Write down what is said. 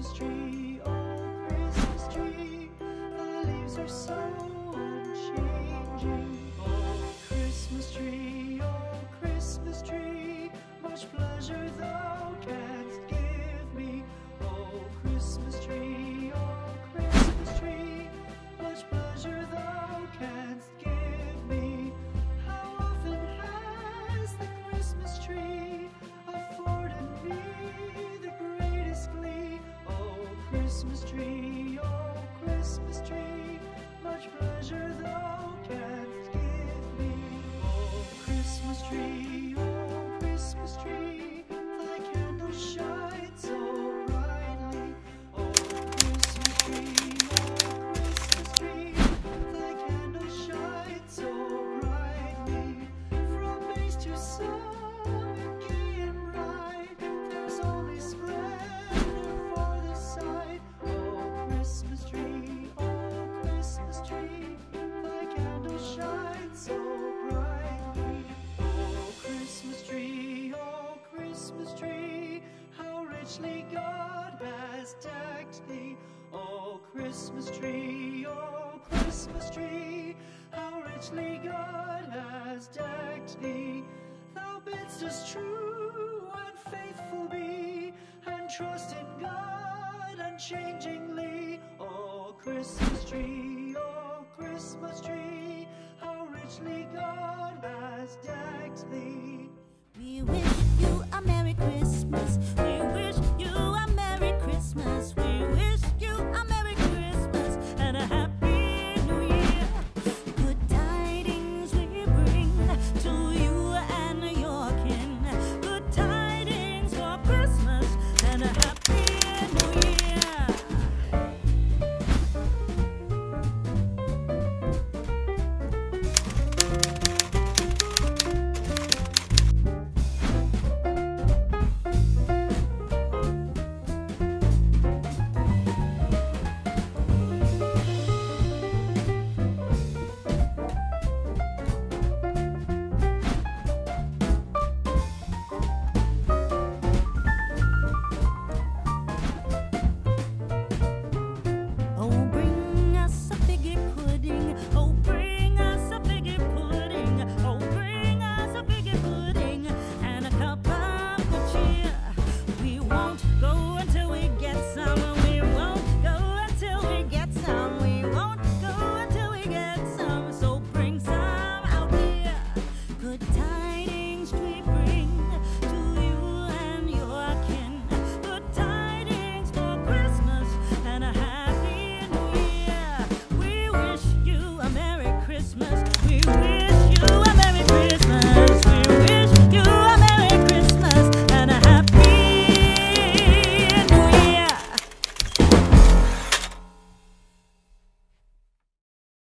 Christmas tree, oh Christmas tree, thy leaves are so unchanging. Oh Christmas tree, much pleasure thou canst give me. Oh Christmas tree, much pleasure thou canst give me. How often has the Christmas tree afforded me the greatest glee. Oh Christmas tree, much pleasure thou canst give me. Oh Christmas tree, thy candle shines so brightly. Oh Christmas tree, thy candle shines so brightly. From base to summit, gay and bright, there's only splendor for the sight. Oh Christmas tree, thy candle shines so brightly. Oh Christmas tree, how richly God has decked thee. Oh Christmas tree, how richly God has decked thee. Thou bidst us true and faithful be, and trust in God unchangingly. Oh Christmas tree, how richly God has decked thee. We wish you a Merry Christmas. We